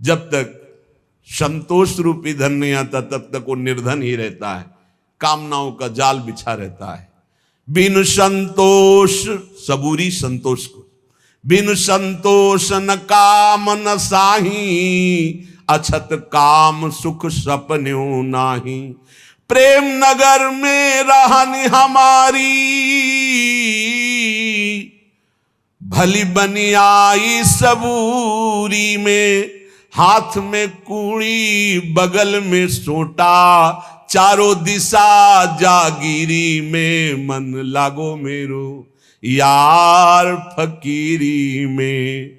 जब तक संतोष रूपी धन नहीं आता तब तक वो निर्धन ही रहता है, कामनाओं का जाल बिछा रहता है। बिन संतोष, सबूरी संतोष को, बिन संतोष न काम न साही, अछत काम सुख सपन्यों नाही। प्रेम नगर में रहनी हमारी, भली बनी आई सबूरी में। हाथ में कूड़ी बगल में सोटा, चारों दिशा जागीरी में। मन लागो मेरो यार फकीरी में।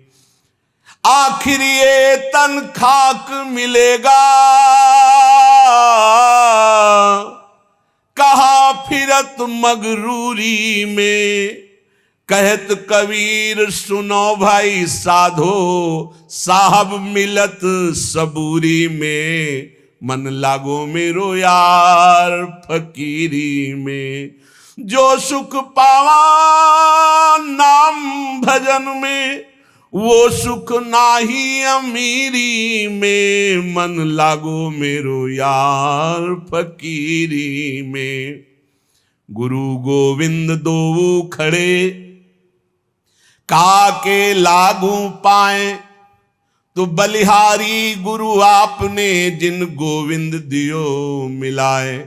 आखिर ये तन खाक मिलेगा, कहा फिरत मगरूरी में। कहत कबीर सुनो भाई साधो, साहब मिलत सबूरी में। मन लागो मेरो यार फकीरी में। जो सुख पावा नाम भजन में, वो सुख नाही अमीरी में। मन लागो मेरो यार फकीरी में। गुरु गोविंद दो खड़े, काके लागू पाए। तो बलिहारी गुरु आपने, जिन गोविंद दियो मिलाए।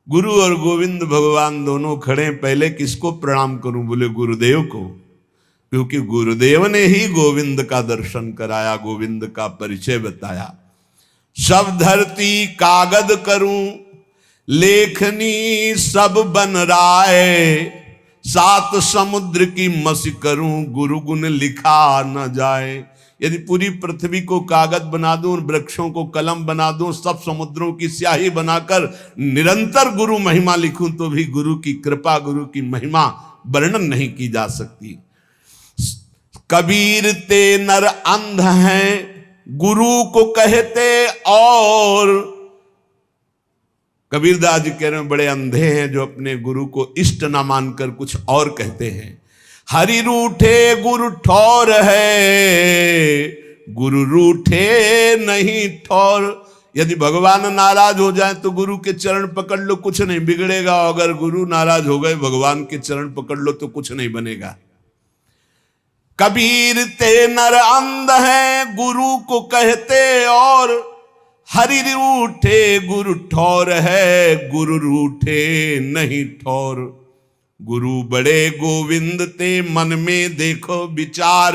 गुरु और गोविंद भगवान दोनों खड़े। पहले किसको प्रणाम करूं? बोले गुरुदेव को, क्योंकि गुरुदेव ने ही गोविंद का दर्शन कराया, गोविंद का परिचय बताया। सब धरती कागद करूं, लेखनी सब बन राय। सात समुद्र की मसी करूं, गुरु गुण लिखा न जाए। यदि पूरी पृथ्वी को कागज बना दूं, वृक्षों को कलम बना दूं, सब समुद्रों की स्याही बनाकर निरंतर गुरु महिमा लिखूं, तो भी गुरु की कृपा, गुरु की महिमा वर्णन नहीं की जा सकती। कबीर ते नर अंध हैं, गुरु को कहते और। कबीरदास जी कह रहे हैं बड़े अंधे हैं जो अपने गुरु को इष्ट ना मानकर कुछ और कहते हैं। हरि रूठे गुरु ठौर है, गुरु रूठे नहीं ठौर। यदि भगवान नाराज हो जाए तो गुरु के चरण पकड़ लो, कुछ नहीं बिगड़ेगा। अगर गुरु नाराज हो गए, भगवान के चरण पकड़ लो तो कुछ नहीं बनेगा। कबीर ते नर अंध हैं, गुरु को कहते और। हरि रूठे गुरु ठौर है, गुरु रूठे नहीं ठौर। गुरु बड़े गोविंद ते मन में देखो विचार।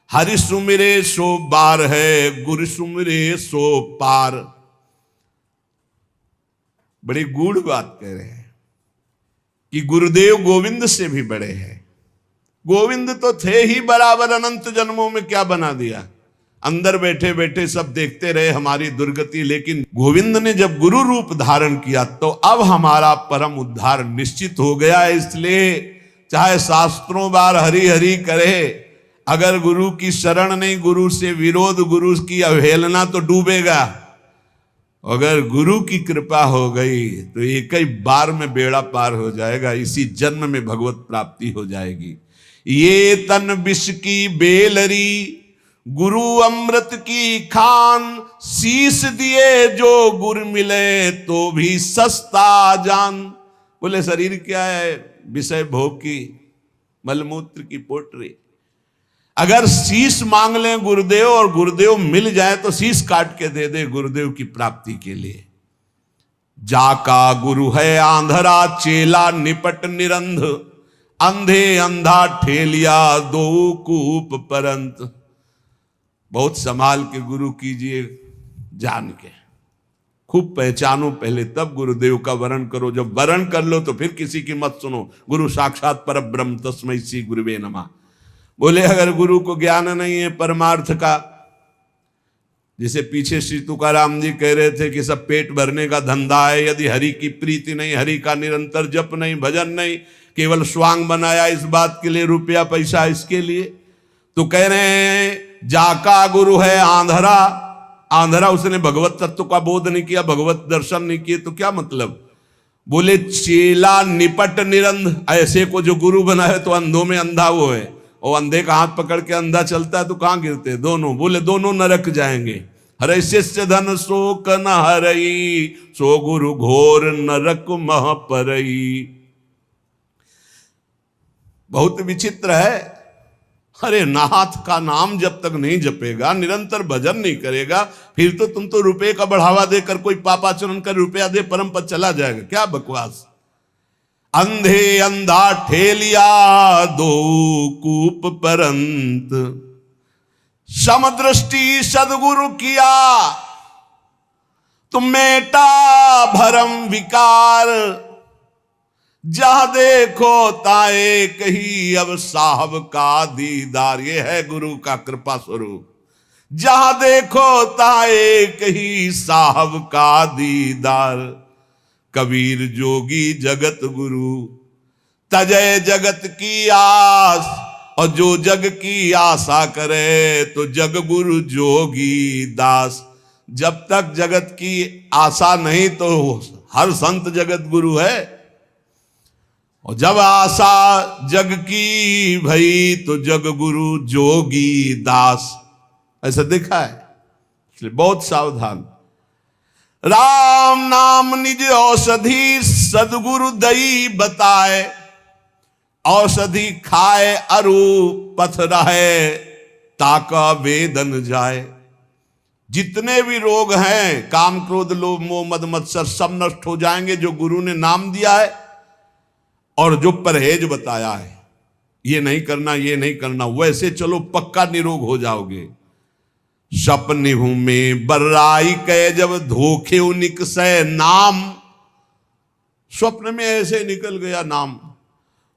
हरि सुमिरे सो बार है, गुरु सुमिरे सो पार। बड़ी गूढ़ बात कह रहे हैं कि गुरुदेव गोविंद से भी बड़े हैं। गोविंद तो थे ही बराबर, अनंत जन्मों में क्या बना दिया। अंदर बैठे बैठे सब देखते रहे हमारी दुर्गति, लेकिन गोविंद ने जब गुरु रूप धारण किया तो अब हमारा परम उद्धार निश्चित हो गया। इसलिए चाहे शास्त्रों बार हरि हरि करे, अगर गुरु की शरण नहीं, गुरु से विरोध, गुरु की अवहेलना तो डूबेगा। अगर गुरु की कृपा हो गई तो एक ही बार में बेड़ा पार हो जाएगा, इसी जन्म में भगवत प्राप्ति हो जाएगी। ये तन विष की बेलरी, गुरु अमृत की खान। शीश दिए जो गुरु मिले, तो भी सस्ता जान। बोले शरीर क्या है? विषय भोग की, मलमूत्र की पोटरी। अगर शीश मांग लें गुरुदेव और गुरुदेव मिल जाए तो शीश काट के दे दे गुरुदेव की प्राप्ति के लिए। जाका गुरु है आंधरा, चेला निपट निरंध। अंधे अंधा ठेलिया, दो कूप परंत। बहुत संभाल के गुरु कीजिए, जान के खूब पहचानो पहले, तब गुरुदेव का वरण करो। जब वरण कर लो तो फिर किसी की मत सुनो। गुरु साक्षात परब्रह्म तस्मै श्री गुरुवे नमः। बोले अगर गुरु को ज्ञान नहीं है परमार्थ का, जिसे पीछे श्री तुकाराम जी कह रहे थे कि सब पेट भरने का धंधा है, यदि हरि की प्रीति नहीं, हरि का निरंतर जप नहीं, भजन नहीं, केवल स्वांग बनाया इस बात के लिए, रुपया पैसा इसके लिए, तो कह रहे हैं जाका गुरु है आंधरा। आंधरा, उसने भगवत तत्व का बोध नहीं किया, भगवत दर्शन नहीं किए, तो क्या मतलब। बोले चेला निपट निरंध, ऐसे को जो गुरु बनाए तो अंधों में अंधा वो है। और अंधे का हाथ पकड़ के अंधा चलता है तो कहां गिरते? दोनों। बोले दोनों नरक जाएंगे। हरे शिष्य धन शोक न हरई, सो गुरु घोर नरक मह परई। बहुत विचित्र है। अरे नाथ का नाम जब तक नहीं जपेगा, निरंतर भजन नहीं करेगा, फिर तो तुम तो रुपए का बढ़ावा देकर कोई पापाचरण कर रुपया दे परम पद चला जाएगा। क्या बकवास। अंधे अंधा ठेलिया दो कूप परंत, समदृष्टि सदगुरु किया तुम मेटा भरम विकार। जहां देखो ताए कही अब साहब का दीदार। ये है गुरु का कृपा स्वरूप। जहां देखो ताए कही साहब का दीदार। कबीर जोगी जगत गुरु तजय जगत की आस। और जो जग की आशा करे तो जग गुरु जोगी दास। जब तक जगत की आशा नहीं तो हर संत जगत गुरु है, और जब आशा जग की भई तो जग गुरु जोगी दास। ऐसा देखा है, इसलिए बहुत सावधान। राम नाम निज औषधि सदगुरु दई बताए। औषधि खाए अरु पथ रहे ताका वेदन जाए। जितने भी रोग हैं, काम क्रोध लोभ मोह मद मत्सर, सब नष्ट हो जाएंगे जो गुरु ने नाम दिया है और जो परहेज बताया है। ये नहीं करना, ये नहीं करना, वैसे चलो पक्का निरोग हो जाओगे। सपने हूं में बर्राई कह जब धोखे निकसे नाम। स्वप्न में ऐसे निकल गया नाम।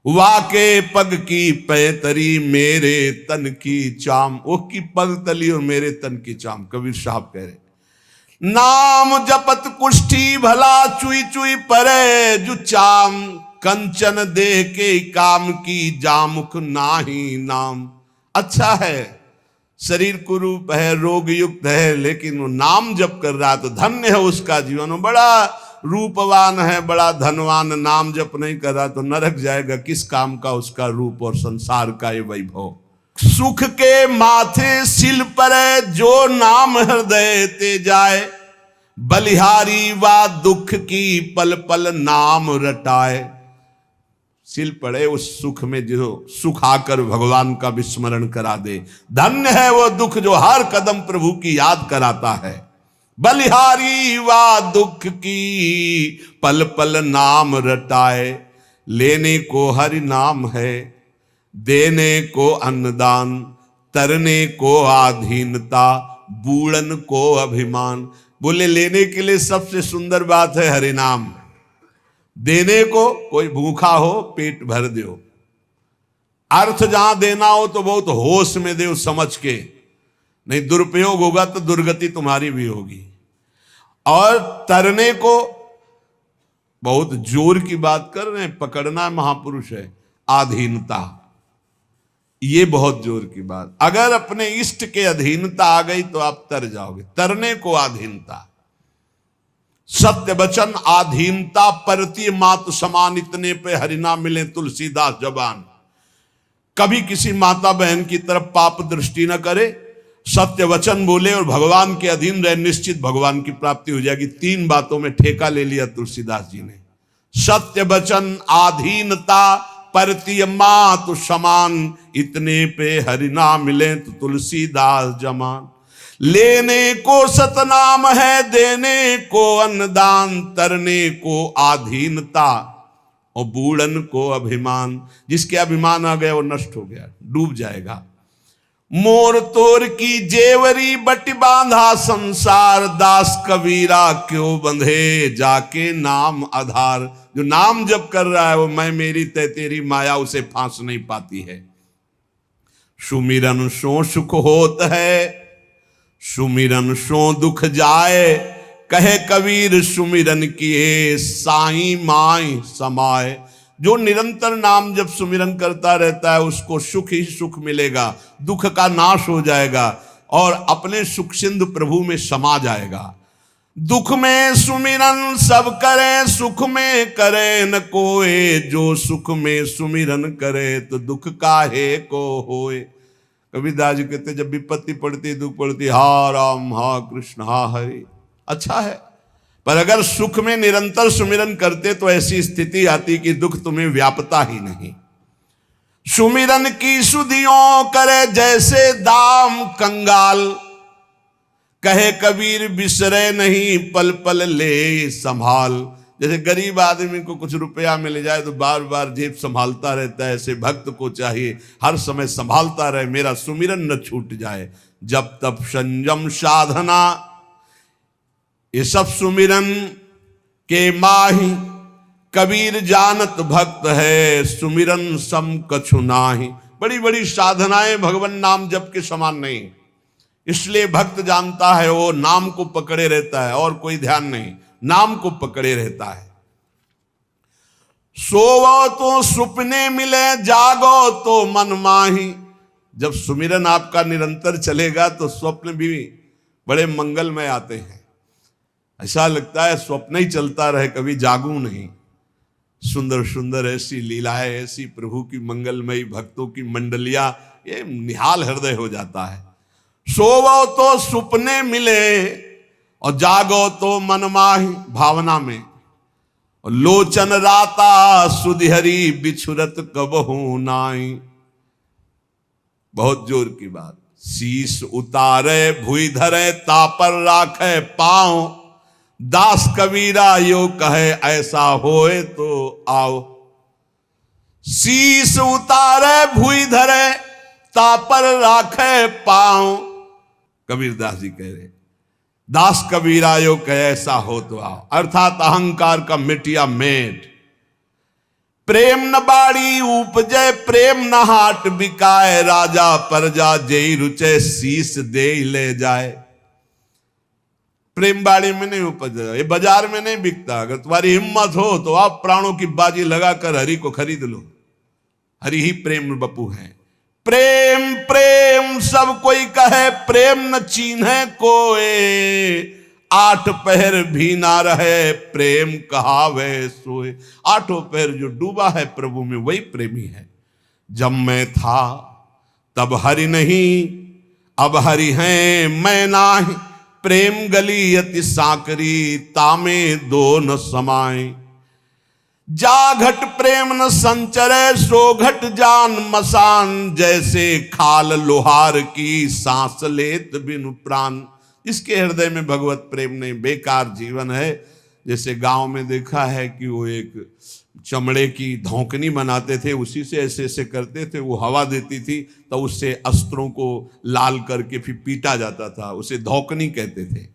वाके पग की पैतरी मेरे तन की चाम। वो की पग तली और मेरे तन की चाम। कबीर साहब कह रहे नाम जपत कुष्ठी भला चुई चुई परे जु चाम। कंचन दे के काम की जामुख नाही नाम। अच्छा है, शरीर कुरूप है, रोग युक्त है, लेकिन वो नाम जप कर रहा तो धन्य है उसका जीवन। वो बड़ा रूपवान है, बड़ा धनवान, नाम जप नहीं कर रहा तो नरक जाएगा। किस काम का उसका रूप और संसार का ये वैभव। सुख के माथे सिल पर जो नाम हृदय ते जाए। बलिहारी वा दुख की पल पल नाम रटाए। सिल पड़े उस सुख में जो सुख आकर भगवान का विस्मरण करा दे। धन्य है वो दुख जो हर कदम प्रभु की याद कराता है। बलिहारी वा दुख की पल पल नाम रटाए। लेने को हरि नाम है, देने को अन्नदान। तरने को आधीनता, बूढ़न को अभिमान। बोले लेने के लिए सबसे सुंदर बात है हरि नाम। देने को कोई भूखा हो पेट भर दो। अर्थ जहां देना हो तो बहुत होश में दो, समझ के, नहीं दुरुपयोग होगा तो दुर्गति तुम्हारी भी होगी। और तरने को बहुत जोर की बात कर रहे हैं, पकड़ना महापुरुष है। आधीनता, ये बहुत जोर की बात। अगर अपने इष्ट के अधीनता आ गई तो आप तर जाओगे। तरने को आधीनता, सत्य वचन आधीनता। परती मात समान, इतने पे हरिना मिले तुलसीदास जबान। कभी किसी माता बहन की तरफ पाप दृष्टि न करे, सत्य वचन बोले और भगवान के अधीन रहे, निश्चित भगवान की प्राप्ति हो जाएगी। 3 बातों में ठेका ले लिया तुलसीदास जी ने। सत्य वचन, आधीनता, परती मात समान। इतने पे हरिना मिले तो तुलसीदास जमान। लेने को सतनाम है, देने को अन्नदान। तरने को आधीनता और बूढ़न को अभिमान। जिसके अभिमान आ गया वो नष्ट हो गया, डूब जाएगा। मोर तोर की जेवरी बट बांधा संसार। दास कबीरा क्यों बंधे जाके नाम आधार। जो नाम जप कर रहा है वो मैं मेरी तय तेरी माया उसे फांस नहीं पाती है। सुमिरन सो सुख होत है, सुमिरन सो दुख जाए। कहे कबीर सुमिरन किए साई माई समाए। जो निरंतर नाम जब सुमिरन करता रहता है उसको सुख ही सुख मिलेगा, दुख का नाश हो जाएगा और अपने सुख सिंधु प्रभु में समा जाएगा। दुख में सुमिरन सब करे, सुख में करे न कोई, जो सुख में सुमिरन करे तो दुख काहे को होए। कबीरदास जी कहते जब विपत्ति पड़ती, दुख पड़ती, हा राम हा कृष्ण हा हरि, अच्छा है, पर अगर सुख में निरंतर सुमिरन करते तो ऐसी स्थिति आती कि दुख तुम्हें व्यापता ही नहीं। सुमिरन की सुधियों करे जैसे दाम कंगाल, कहे कबीर बिसरे नहीं पल पल ले संभाल। जैसे गरीब आदमी को कुछ रुपया मिल जाए तो बार बार जेब संभालता रहता है, ऐसे भक्त को चाहिए हर समय संभालता रहे, मेरा सुमिरन न छूट जाए। जब तब संयम साधना ये सब सुमिरन के माही, कबीर जानत भक्त है सुमिरन सम कछु नाही। बड़ी बड़ी साधनाएं भगवान नाम जप के समान नहीं, इसलिए भक्त जानता है वो नाम को पकड़े रहता है और कोई ध्यान नहीं, नाम को पकड़े रहता है। सोवो तो सुपने मिले, जागो तो मन माही। जब सुमिरन आपका निरंतर चलेगा तो स्वप्न भी बड़े मंगलमय आते हैं, ऐसा लगता है स्वप्न ही चलता रहे, कभी जागूं नहीं। सुंदर सुंदर ऐसी लीलाएं, ऐसी प्रभु की मंगलमयी भक्तों की मंडलियां, ये निहाल हृदय हो जाता है। सोवो तो सुपने मिले और जागो तो मन माही, भावना में। लोचन राता सुधिहरी बिछुरत कबहू नाई। बहुत जोर की बात। शीश उतारे भुई धरे, तापर राखे पांव। दास कबीरा यो कहे ऐसा होए तो आओ। शीश उतारे भुई धरे, तापर राखे पांव। कबीरदास जी कह रहे दास कबीरा यो कहे ऐसा हो तो आओ, अर्थात अहंकार का मिटिया मेट। प्रेम न बाड़ी उपजे, प्रेम न हाट बिकाए। राजा प्रजा जेई रुचे, शीश दे ले जाए। प्रेम बाड़ी में नहीं उपज, ये बाजार में नहीं बिकता। अगर तुम्हारी हिम्मत हो तो आप प्राणों की बाजी लगाकर हरि को खरीद लो। हरि ही प्रेम बपू है। प्रेम प्रेम सब कोई कहे, प्रेम न चीन्हे कोई। आठ पहर भी ना रहे, प्रेम कहावे सोए। आठों पहर जो डूबा है प्रभु में वही प्रेमी है। जब मैं था तब हरि नहीं, अब हरि हैं मैं नाही। प्रेम गली अति साकरी, तामे दो न समाए। जा घट प्रेम न संचरे, सो घट जान मसान। जैसे खाल लोहार की, सांस लेत बिनु प्राण। इसके हृदय में भगवत प्रेम नहीं, बेकार जीवन है। जैसे गांव में देखा है कि वो एक चमड़े की धौकनी बनाते थे, उसी से ऐसे ऐसे करते थे, वो हवा देती थी तो उससे अस्त्रों को लाल करके फिर पीटा जाता था, उसे धौकनी कहते थे।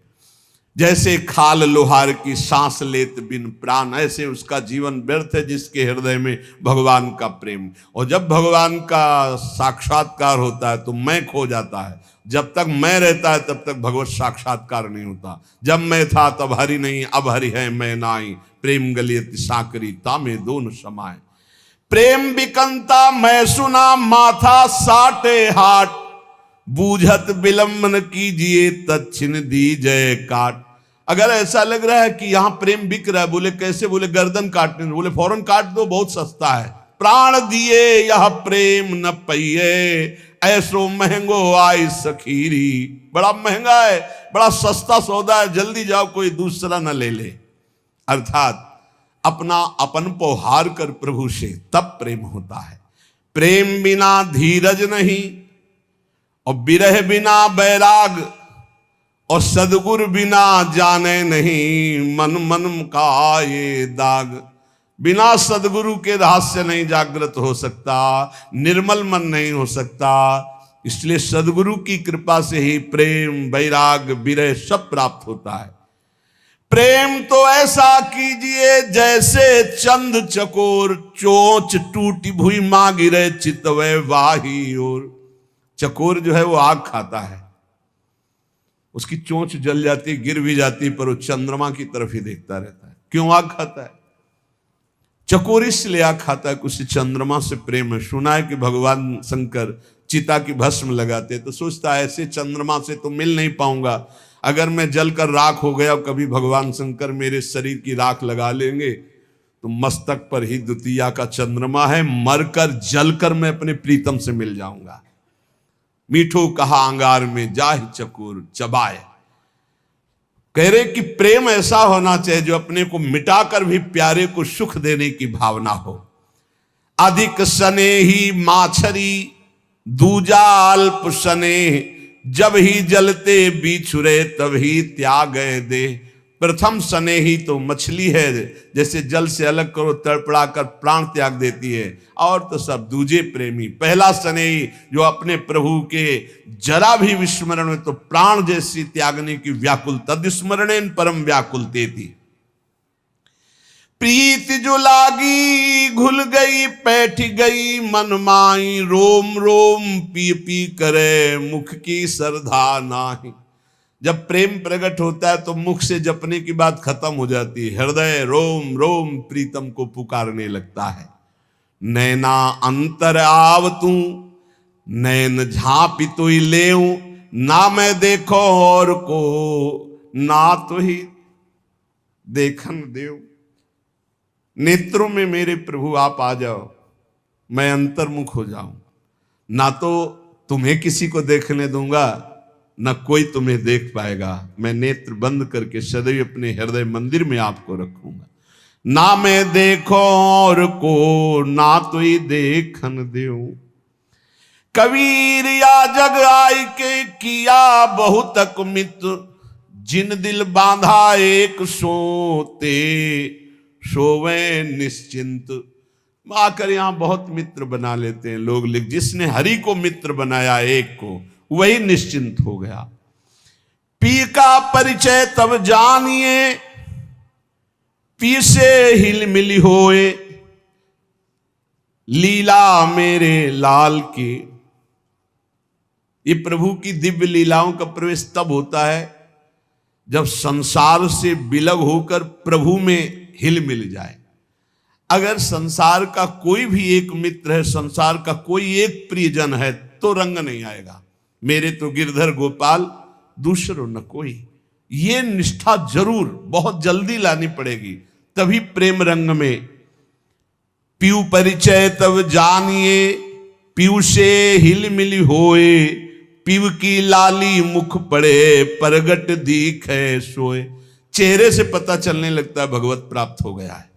जैसे खाल लोहार की, सांस लेत बिन प्राण। ऐसे उसका जीवन व्यर्थ है जिसके हृदय में भगवान का प्रेम। और जब भगवान का साक्षात्कार होता है तो मैं खो जाता है। जब तक मैं रहता है तब तक भगवत साक्षात्कार नहीं होता। जब मैं था तब हरि नहीं, अब हरि है मैं नाई। प्रेम गलियत साकरी, तामे दोनों समाए। प्रेम बिकंता मैं सुना, माथा साटे हाट। बूझत विलंबन कीजिए, तच्छिन दीजय काट। अगर ऐसा लग रहा है कि यहां प्रेम बिक रहा है, बोले कैसे? बोले गर्दन काटने, बोले फौरन काट दो, बहुत सस्ता है। प्राण दिए यह प्रेम न पइए, ऐसो महंगो आई सखीरी। बड़ा महंगा है, बड़ा सस्ता सौदा है, जल्दी जाओ कोई दूसरा न ले ले। अर्थात अपना अपन पोहार कर प्रभु से तब प्रेम होता है। प्रेम बिना धीरज नहीं, और विरह बिना बैराग, और सदगुरु बिना जाने नहीं। मन मन का ये दाग। बिना सदगुरु के रहस्य नहीं जागृत हो सकता, निर्मल मन नहीं हो सकता। इसलिए सदगुरु की कृपा से ही प्रेम, वैराग, विरह सब प्राप्त होता है। प्रेम तो ऐसा कीजिए जैसे चंद चकोर। चोंच टूटी भुई मां गिरे, चितवे वाही और। चकोर जो है वो आग खाता है, उसकी चोंच जल जाती, गिर भी जाती, पर वो चंद्रमा की तरफ ही देखता रहता है। क्यों आग खाता है? चकोर इसलिए आग खाता है, कुछ चंद्रमा से प्रेम है। सुना है कि भगवान शंकर चिता की भस्म लगाते तो सोचता है ऐसे चंद्रमा से तो मिल नहीं पाऊंगा, अगर मैं जलकर राख हो गया और कभी भगवान शंकर मेरे शरीर की राख लगा लेंगे तो मस्तक पर ही द्वितीया का चंद्रमा है, मरकर जलकर मैं अपने प्रीतम से मिल जाऊंगा। मीठो कहा अंगार में जाहि चकोर चबाए। कह रहे कि प्रेम ऐसा होना चाहिए जो अपने को मिटाकर भी प्यारे को सुख देने की भावना हो। अधिक स्नेही माछरी दूजा अल्प स्नेह, जब ही जलते बिछुरे तभी त्याग दे। प्रथम स्नेही तो मछली है, जैसे जल से अलग करो तड़पड़ा कर प्राण त्याग देती है, और तो सब दूजे प्रेमी। पहला स्नेही जो अपने प्रभु के जरा भी विस्मरण में तो प्राण जैसी त्यागने की व्याकुल, तदस्मरणेन परम व्याकुलते थी। प्रीत जो लागी घुल गई बैठ गई मन माई, रोम रोम पी पी करे मुख की श्रद्धा नाही। जब प्रेम प्रकट होता है तो मुख से जपने की बात खत्म हो जाती है, हृदय रोम रोम प्रीतम को पुकारने लगता है। नैना अंतर आव तू नैन झांपी तो ही लेऊं, ना मैं देखो और को ना तो ही देखन देव। नेत्रों में मेरे प्रभु आप आ जाओ, मैं अंतर्मुख हो जाऊं, ना तो तुम्हें किसी को देखने दूंगा न कोई तुम्हें देख पाएगा। मैं नेत्र बंद करके सदैव अपने हृदय मंदिर में आपको रखूंगा। ना मैं देखो और को ना तो ही देखन देऊं। कबीर या जग आई के किया बहुतक मित्र, जिन दिल बांधा एक सोते सोवे निश्चिंत। आकर यहां बहुत मित्र बना लेते हैं लोग, लिख जिसने हरि को मित्र बनाया एक को, वही निश्चिंत हो गया। पी का परिचय तब जानिए, पी से हिल मिली होए, लीला मेरे लाल की। ये प्रभु की दिव्य लीलाओं का प्रवेश तब होता है जब संसार से विलग होकर प्रभु में हिल मिल जाए। अगर संसार का कोई भी एक मित्र है, संसार का कोई एक प्रियजन है, तो रंग नहीं आएगा। मेरे तो गिरधर गोपाल दूसरो न कोई, ये निष्ठा जरूर बहुत जल्दी लानी पड़ेगी, तभी प्रेम रंग में। पीऊ परिचय तब जानिए, पीऊ से हिल मिली होए, पीऊ की लाली मुख पड़े परगट दिखे सोए। चेहरे से पता चलने लगता है भगवत प्राप्त हो गया है,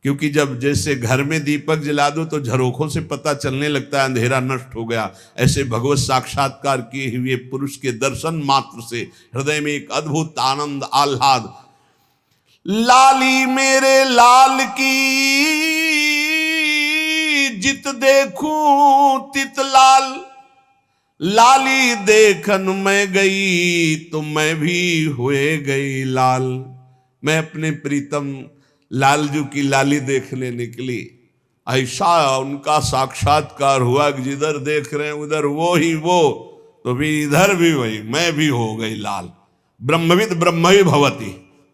क्योंकि जब जैसे घर में दीपक जला दो तो झरोखों से पता चलने लगता है अंधेरा नष्ट हो गया, ऐसे भगवत साक्षात्कार किए हुए पुरुष के दर्शन मात्र से हृदय में एक अद्भुत आनंद आह्लाद। लाली मेरे लाल की जित देखूं तित लाल, लाली देखन मैं गई तो मैं भी हुए गई लाल। मैं अपने प्रीतम लालजू की लाली देखने निकली, ऐसा उनका साक्षात्कार हुआ कि जिधर देख रहे हैं उधर वो ही वो, तो भी इधर भी वही, मैं भी हो गई लाल। ब्रह्मविद ब्रह्मवि भवति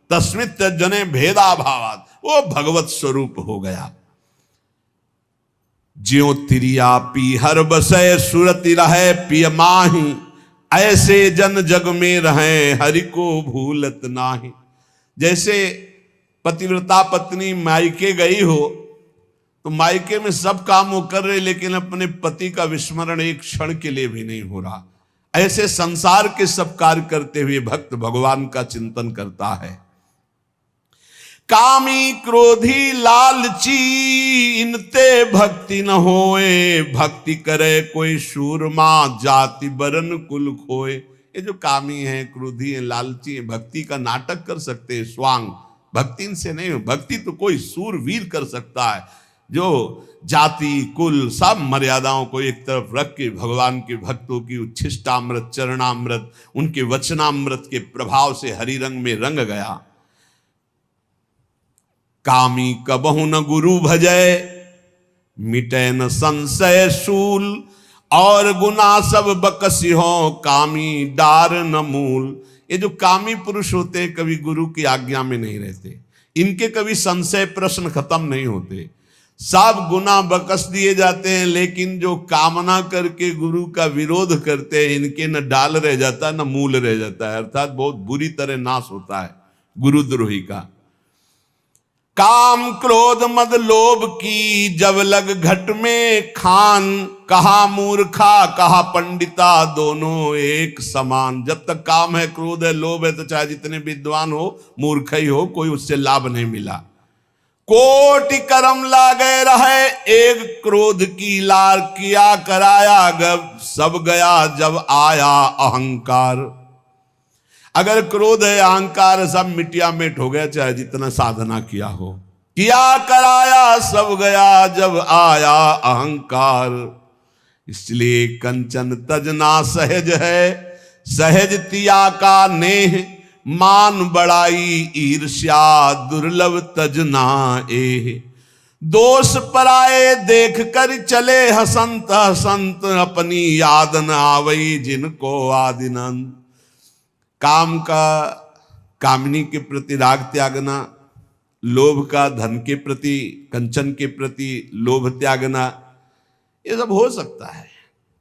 तस्मित् जने भेदा भावात, वो भगवत स्वरूप हो गया। ज्यों तिरिया पी हर बसय सुरति रहे पिय माही, ऐसे जन जग में रहे हरि को भूलत नाही। जैसे पतिव्रता पत्नी मायके गई हो तो मायके में सब काम वो कर रहे, लेकिन अपने पति का विस्मरण एक क्षण के लिए भी नहीं हो रहा। ऐसे संसार के सब कार्य करते हुए भक्त भगवान का चिंतन करता है। कामी क्रोधी लालची इनते भक्ति न होए, भक्ति करे कोई सूरमा जाति बरन कुल खोए। ये जो कामी है, क्रोधी है, लालची है, भक्ति का नाटक कर सकते हैं स्वांग, भक्ति इनसे नहीं हो। भक्ति तो कोई सूरवीर कर सकता है जो जाति कुल सब मर्यादाओं को एक तरफ रख के भगवान के भक्तों की उच्छिष्टामृत चरणामृत उनके वचनामृत के प्रभाव से हरि रंग में रंग गया। कामी कबहु न गुरु भजय, मिटे न संशय सूल, और गुना सब बकसी हो कामी डार न मूल। ये जो कामी पुरुष होते हैं कभी गुरु की आज्ञा में नहीं रहते, इनके कभी संशय प्रश्न खत्म नहीं होते। सब गुना बकस दिए जाते हैं, लेकिन जो कामना करके गुरु का विरोध करते हैं इनके न डाल रह जाता न मूल रह जाता है, अर्थात बहुत बुरी तरह नाश होता है गुरुद्रोही का। काम क्रोध मद लोभ की जब लग घट में खान, कहा मूर्खा कहा पंडिता दोनों एक समान। जब तक काम है, क्रोध है, लोभ है, तो चाहे जितने विद्वान हो मूर्ख ही हो, कोई उससे लाभ नहीं मिला। कोटि कर्म लागे रहे एक क्रोध की लार, किया कराया गब सब गया जब आया अहंकार। अगर क्रोध है, अहंकार, सब मिटिया मिट हो गया, चाहे जितना साधना किया हो। किया कराया सब गया जब आया अहंकार। इसलिए कंचन तजना सहज है, सहज तिया का नेह, मान बड़ाई ईर्ष्या दुर्लभ तजना एह। दोष पराए देख कर चले हसंत हसंत, अपनी याद न आवई जिनको आदिनंत। काम का कामिनी के प्रति राग त्यागना, लोभ का धन के प्रति, कंचन के प्रति लोभ त्यागना, ये सब हो सकता है,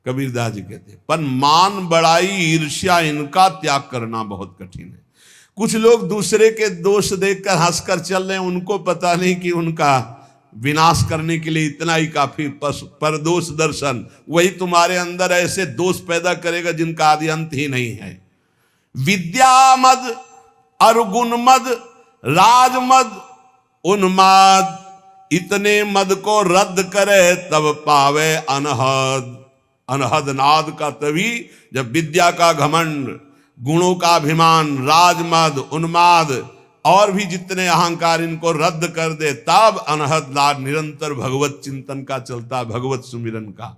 कबीरदास जी कहते हैं। पर मान बड़ाई ईर्ष्या इनका त्याग करना बहुत कठिन है। कुछ लोग दूसरे के दोष देखकर हंसकर चल रहे हैं, उनको पता नहीं कि उनका विनाश करने के लिए इतना ही काफी परदोष दर्शन वही तुम्हारे अंदर ऐसे दोष पैदा करेगा जिनका आदि अंत ही नहीं है। विद्या मद अरुगुण मद राजमद उन्माद, इतने मद को रद्द करे तब पावे अनहद। अनहद नाद का तभी जब विद्या का घमंड, गुणों का अभिमान, राजमद, उन्माद और भी जितने अहंकार, इनको रद्द कर दे, तब अनहद नाद निरंतर भगवत चिंतन का चलता, भगवत सुमिरन का।